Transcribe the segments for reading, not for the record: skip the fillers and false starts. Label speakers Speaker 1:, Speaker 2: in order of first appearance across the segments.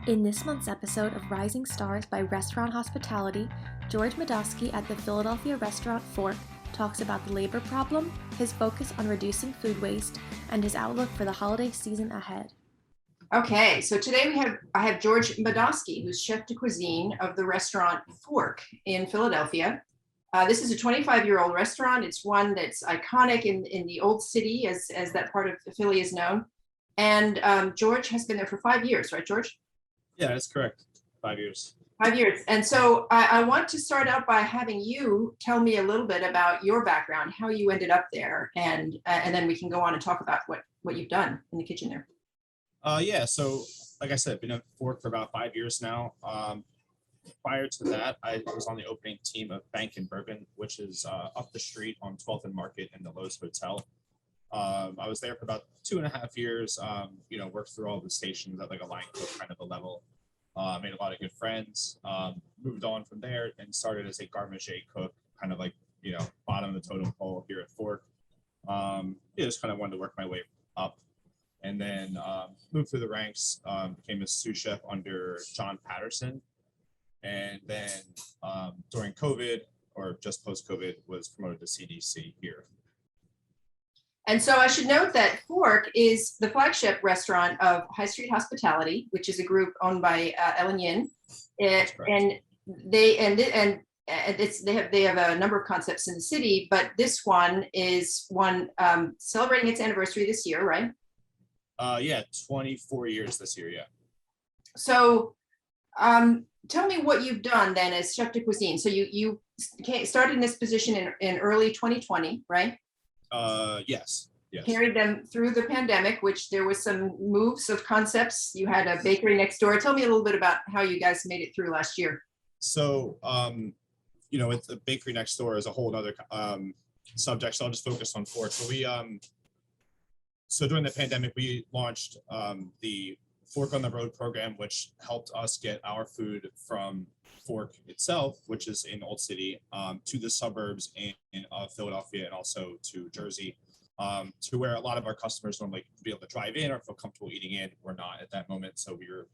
Speaker 1: In this month's episode of Rising Stars by Restaurant Hospitality, George Medoski at the Philadelphia restaurant Fork talks about the labor problem, his focus on reducing food waste, and his outlook for the holiday season ahead.
Speaker 2: Okay, so today I have George Medoski, who's chef de cuisine of the restaurant Fork in Philadelphia. This is a 25-year-old restaurant. It's one that's iconic in the old city, as that part of Philly is known. And George has been there for 5 years, right, George?
Speaker 3: Yeah, that's correct. 5 years.
Speaker 2: 5 years. And so I want to start out by having you tell me a little bit about your background, how you ended up there, and then we can go on and talk about what you've done in the kitchen there.
Speaker 3: Yeah, so like I said, I've been at Fork for about 5 years now. Prior to that, I was on the opening team of Bank and Bourbon, which is up the street on 12th and Market in the Lowe's Hotel. I was there for about 2.5 years, worked through all the stations at like a line cook kind of a level. Made a lot of good friends, moved on from there and started as a garde manger cook, kind of like, bottom of the totem pole here at Fork. Just kind of wanted to work my way up. And then moved through the ranks, became a sous chef under John Patterson. And then during COVID, or just post-COVID, was promoted to CDC here.
Speaker 2: And so I should note that Fork is the flagship restaurant of High Street Hospitality, which is a group owned by Ellen Yin. And they have a number of concepts in the city, but this one is one celebrating its anniversary this year, right?
Speaker 3: 24 years this year, yeah.
Speaker 2: So tell me what you've done then as chef de cuisine. So you started in this position in early 2020, right?
Speaker 3: Yes.
Speaker 2: Carried them through the pandemic, which there was some moves of concepts. You had a bakery next door. Tell me a little bit about how you guys made it through last year.
Speaker 3: So, with the bakery next door is a whole other subject. So I'll just focus on Fork. So during the pandemic, we launched the Fork on the Road program, which helped us get our food from Fork itself, which is in Old City, to the suburbs in Philadelphia and also to Jersey, to where a lot of our customers normally be able to drive in or feel comfortable eating in. We're not at that moment, so we were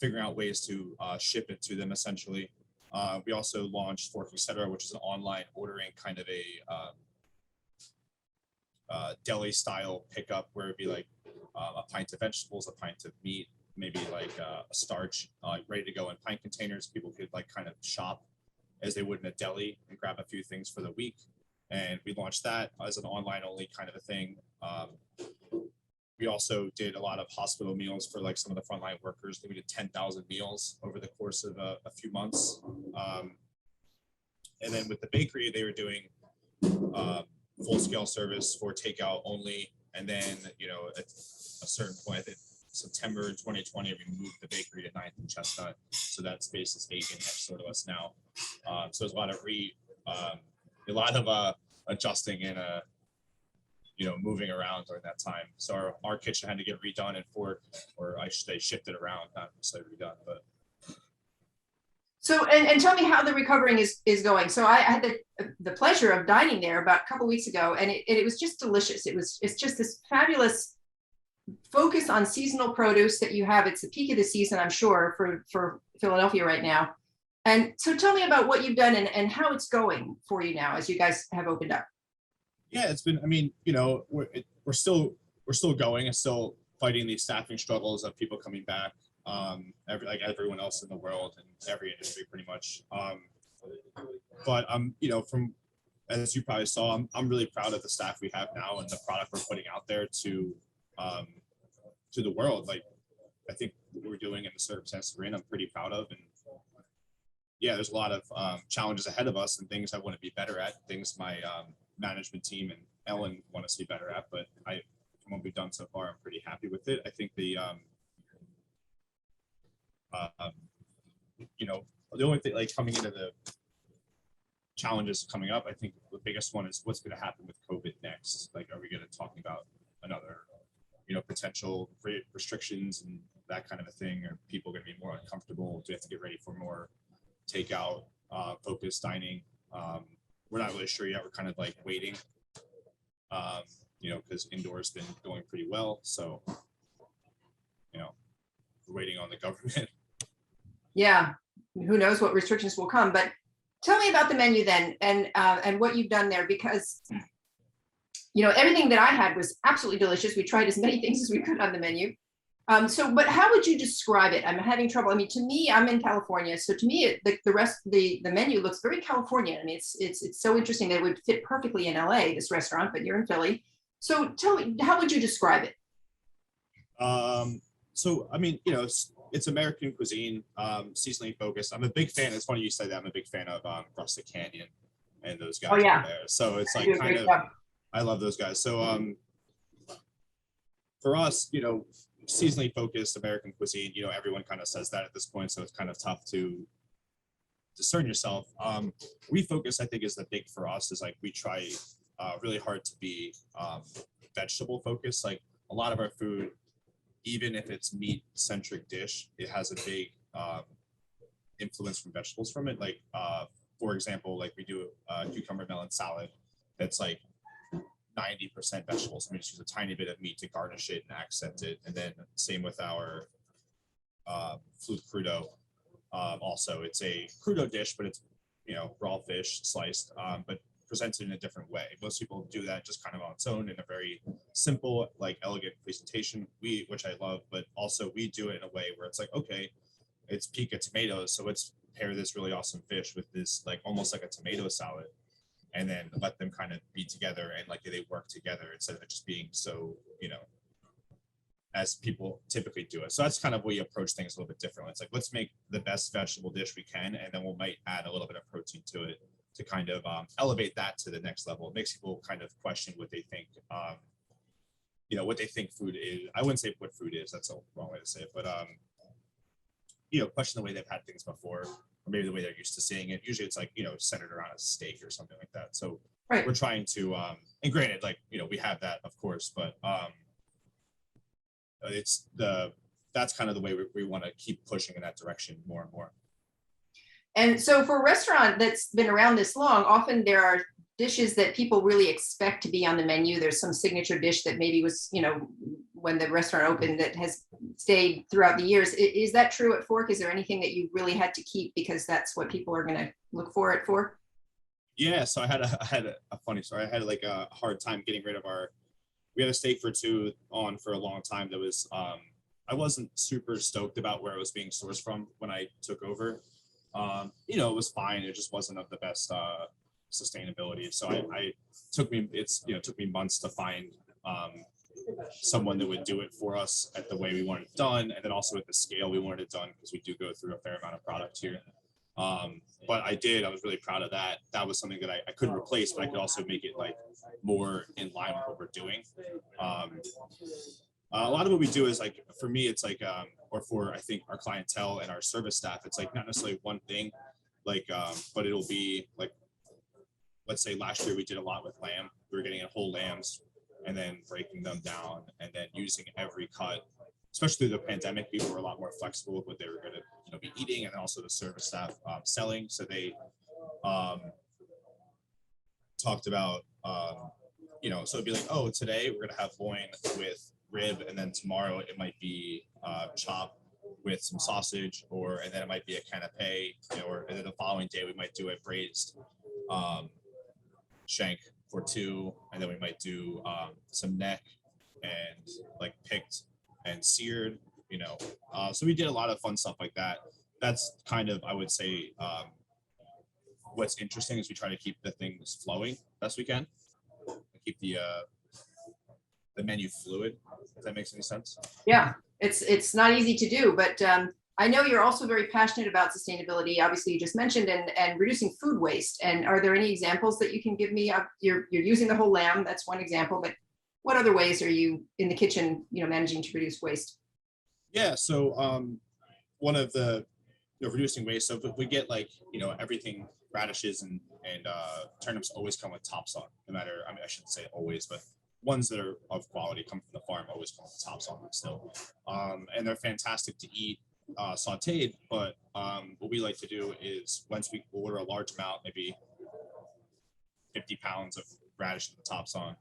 Speaker 3: figuring out ways to ship it to them essentially. We also launched Fork Etc., which is an online ordering kind of a deli style pickup where it'd be like a pint of vegetables, a pint of meat, maybe like a starch ready to go in pint containers. People could like kind of shop as they would in a deli and grab a few things for the week. And we launched that as an online only kind of a thing. We also did a lot of hospital meals for like some of the frontline workers. We did 10,000 meals over the course of a few months. And then with the bakery, they were doing full scale service for takeout only. And then, at a certain point, I think September 2020, we moved the bakery to 9th and Chestnut. So that space is vacant next door to us now. So there's a lot of adjusting and moving around during that time. So our kitchen had to get redone at Fork, or I should say shifted around, not necessarily redone, but.
Speaker 2: So, and tell me how the recovering is going. So I had the pleasure of dining there about a couple of weeks ago, and it was just delicious. It's just this fabulous focus on seasonal produce that you have. It's the peak of the season, I'm sure, for Philadelphia right now. And so tell me about what you've done and how it's going for you now as you guys have opened up.
Speaker 3: Yeah, it's been, we're still going and still fighting these staffing struggles of people coming back, like everyone else in the world and every industry pretty much. But from, as you probably saw, I'm really proud of the staff we have now and the product we're putting out there to the world. Like, I think what we're doing in the circumstances we're in, I'm pretty proud of. And yeah, there's a lot of challenges ahead of us and things I want to be better at, things my management team and Ellen want to see better at. But from what we've done so far, I'm pretty happy with it. I think the only thing, like, coming into the challenges coming up, I think the biggest one is what's going to happen with COVID next. Like, are we going to talk about another, potential restrictions and that kind of a thing? Are people going to be more uncomfortable? Do we have to get ready for more takeout focused dining? We're not really sure yet. We're kind of like waiting, because indoors been going pretty well. So, we're waiting on the government
Speaker 2: Yeah, who knows what restrictions will come, but tell me about the menu then, and what you've done there, because everything that I had was absolutely delicious. We tried as many things as we could on the menu. But how would you describe it? I'm having trouble. I mean, to me, I'm in California, so to me, the menu looks very California. I mean, it's so interesting that it would fit perfectly in LA, this restaurant, but you're in Philly. So tell me, how would you describe it?
Speaker 3: So I mean, it's American cuisine, seasonally focused. I'm a big fan. It's funny you say that. I'm a big fan of Rustic Canyon and those guys
Speaker 2: Oh yeah,
Speaker 3: over there. So it's
Speaker 2: they
Speaker 3: like
Speaker 2: do a
Speaker 3: kind
Speaker 2: great
Speaker 3: of
Speaker 2: job.
Speaker 3: I love those guys. So for us, seasonally focused American cuisine, everyone kind of says that at this point, so it's kind of tough to discern yourself. We focus, I think, is the big for us is like we try really hard to be vegetable focused. Like a lot of our food, even if it's meat centric dish, it has a big influence from vegetables from it. Like for example, like we do a cucumber melon salad that's like 90% vegetables. We just use a tiny bit of meat to garnish it and accent it. And then same with our flute crudo. Also, it's a crudo dish, but it's raw fish sliced, but presented in a different way. Most people do that just kind of on its own in a very simple, like elegant presentation. Which I love, but also we do it in a way where it's like, okay, it's pica tomatoes, so let's pair this really awesome fish with this like almost like a tomato salad, and then let them kind of be together and like they work together instead of it just being so as people typically do it. So that's kind of where you approach things a little bit differently. It's like, let's make the best vegetable dish we can, and then we might add a little bit of protein to it to kind of elevate that to the next level. It makes people kind of question what they think, what they think food is. I wouldn't say what food is, that's a wrong way to say it, but question the way they've had things before, or maybe the way they're used to seeing it. Usually it's like, centered around a steak or something like that. So
Speaker 2: Right.
Speaker 3: we're trying to, and granted, like, we have that, of course, but that's kind of the way we want to keep pushing in that direction more and more.
Speaker 2: And so for a restaurant that's been around this long, often there are dishes that people really expect to be on the menu. There's some signature dish that maybe was, when the restaurant opened that has stayed throughout the years. Is that true at Fork? Is there anything that you really had to keep because that's what people are going to look for at Fork?
Speaker 3: Yeah, so I had a funny story. I had like a hard time getting rid of we had a steak for two on for a long time that was, I wasn't super stoked about where it was being sourced from when I took over. It was fine. It just wasn't of the best sustainability. So it took me months to find someone that would do it for us at the way we wanted it done, and then also at the scale we wanted it done, because we do go through a fair amount of product here. But I was really proud of that. That was something that I couldn't replace, but I could also make it like more in line with what we're doing. A lot of what we do is like, for me, it's like, or for I think our clientele and our service staff, it's like not necessarily one thing, like, but it'll be like, let's say last year we did a lot with lamb. We were getting in whole lambs and then breaking them down and then using every cut. Especially through the pandemic, people were a lot more flexible with what they were going to be eating, and then also the service staff selling. So they talked about, so it'd be like, oh, today we're going to have loin with rib, and then tomorrow it might be chop with some sausage, and then it might be a canapé, and then the following day we might do a braised shank for two, and then we might do some neck and like picked and seared, so we did a lot of fun stuff like that. That's kind of, I would say, what's interesting is we try to keep the things flowing best we can, keep the menu fluid, if that makes any sense.
Speaker 2: Yeah, it's not easy to do, but I know you're also very passionate about sustainability. Obviously, you just mentioned and reducing food waste. And are there any examples that you can give me? You're using the whole lamb. That's one example, but what other ways are you in the kitchen, managing to reduce waste?
Speaker 3: Yeah, so one of the reducing waste. So if we get like everything, radishes and turnips always come with tops on. No matter, I mean, I shouldn't say always, but ones that are of quality come from the farm always come with tops on them still, and they're fantastic to eat sautéed. But what we like to do is once we order a large amount, maybe 50 pounds of radish with the tops on,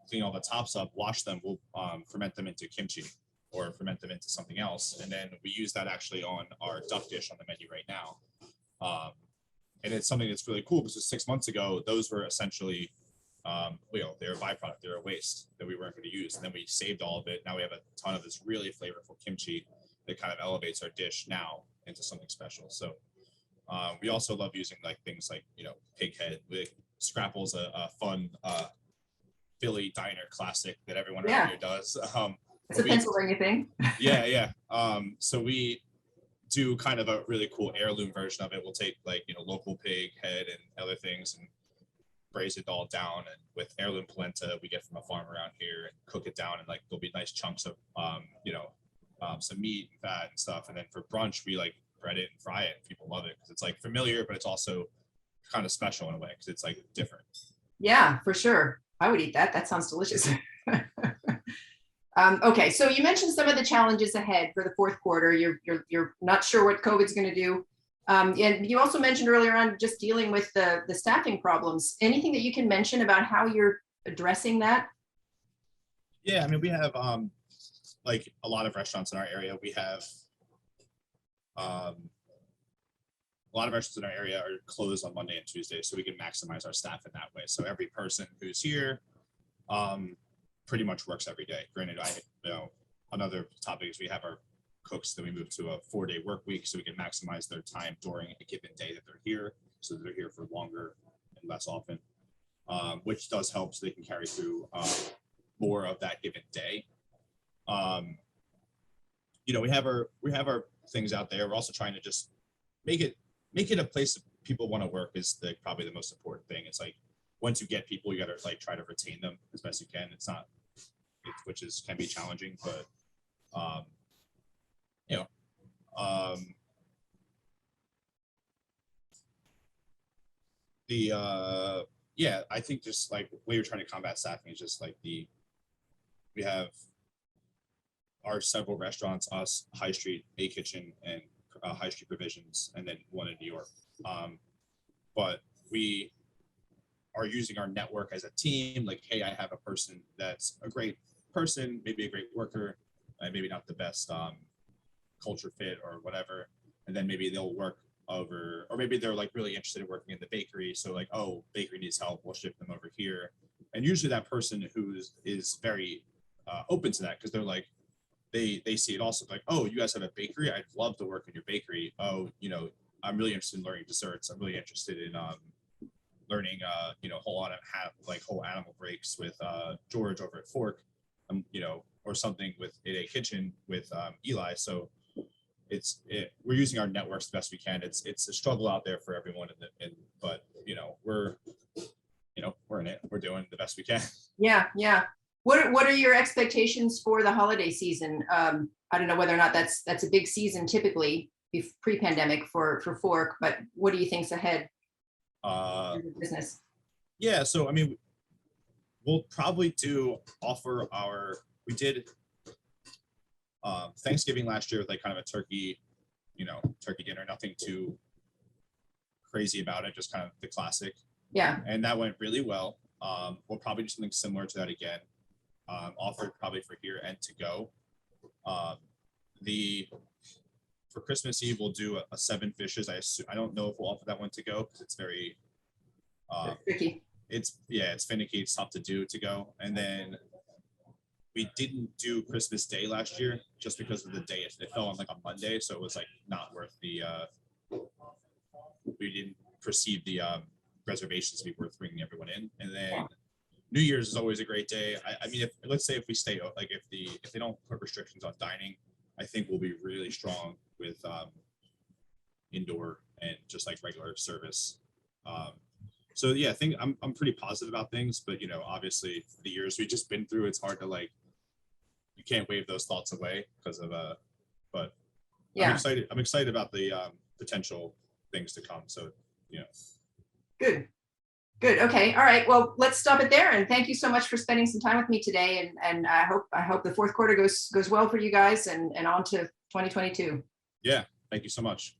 Speaker 3: clean all the tops up, wash them, we'll ferment them into kimchi. or ferment them into something else. And then we use that actually on our duck dish on the menu right now. And it's something that's really cool because 6 months ago, those were essentially, they're a byproduct, they're a waste that we weren't going to use. And then we saved all of it. Now we have a ton of this really flavorful kimchi that kind of elevates our dish now into something special. So we also love using like things like, pig head. Scrapple's a fun Philly diner classic that everyone around here does.
Speaker 2: It's a Pennsylvania thing.
Speaker 3: Yeah. So we do kind of a really cool heirloom version of it. We'll take like, local pig head and other things and braise it all down. And with heirloom polenta we get from a farm around here and cook it down. And like, there'll be nice chunks of, some meat and fat and stuff. And then for brunch, we like bread it and fry it. And people love it because it's like familiar, but it's also kind of special in a way because it's like different.
Speaker 2: Yeah, for sure. I would eat that. That sounds delicious. Okay, so you mentioned some of the challenges ahead for the fourth quarter. You're not sure what COVID's going to do. And you also mentioned earlier on just dealing with the staffing problems. Anything that you can mention about how you're addressing that?
Speaker 3: Yeah, I mean, we have like a lot of restaurants in our area. We have a lot of restaurants in our area are closed on Monday and Tuesday, so we can maximize our staff in that way. So every person who's here pretty much works every day. Granted, another topic is we have our cooks that we move to a 4-day work week, so we can maximize their time during a given day that they're here, so that they're here for longer and less often, which does help so they can carry through more of that given day. We have our things out there. We're also trying to just make it a place that people want to work is probably the most important thing. It's like once you get people, you got to like try to retain them as best you can. Can be challenging, but I think just like the way you're trying to combat staffing is just like we have our several restaurants, us, High Street, A Kitchen, and High Street Provisions, and then one in New York. But we are using our network as a team. Like, hey, I have a person that's a great person, maybe a great worker, maybe not the best culture fit or whatever. And then maybe they'll work over, or maybe they're like really interested in working in the bakery. So like, oh, bakery needs help, we'll ship them over here. And usually that person who is very open to that because they're like, they see it also like, oh, you guys have a bakery, I'd love to work in your bakery. Oh, I'm really interested in learning desserts. I'm really interested in learning whole animal breaks with George over at Fork, or something with A Kitchen with Eli. So we're using our networks the best we can. It's a struggle out there for everyone, but we're in it. We're doing the best we can.
Speaker 2: Yeah. What are your expectations for the holiday season? I don't know whether or not that's a big season typically pre-pandemic for Fork, but what do you think's ahead in the business?
Speaker 3: Yeah, so I mean, we'll probably we did Thanksgiving last year with like kind of a turkey dinner, nothing too crazy about it, just kind of the classic.
Speaker 2: Yeah.
Speaker 3: And that went really well. We'll probably do something similar to that again. Offered probably for here and to go. For Christmas Eve, we'll do a 7 fishes. I don't know if we'll offer that one to go because it's very
Speaker 2: tricky.
Speaker 3: It's finicky. It's tough to do to go. And then we didn't do Christmas Day last year just because of the day. It fell on like a Monday, so it was like not worth the. We didn't perceive the reservations to be worth bringing everyone in. And then New Year's is always a great day. I mean, let's say if we stay, like if they don't put restrictions on dining, I think we'll be really strong with indoor and just like regular service. So yeah, I think I'm pretty positive about things, but obviously the years we've just been through, it's hard to like, you can't wave those thoughts away because of but yeah, I'm excited about the potential things to come. So
Speaker 2: Good. Okay. All right. Well, let's stop it there. And thank you so much for spending some time with me today. And I hope the fourth quarter goes well for you guys and on to 2022.
Speaker 3: Yeah. Thank you so much.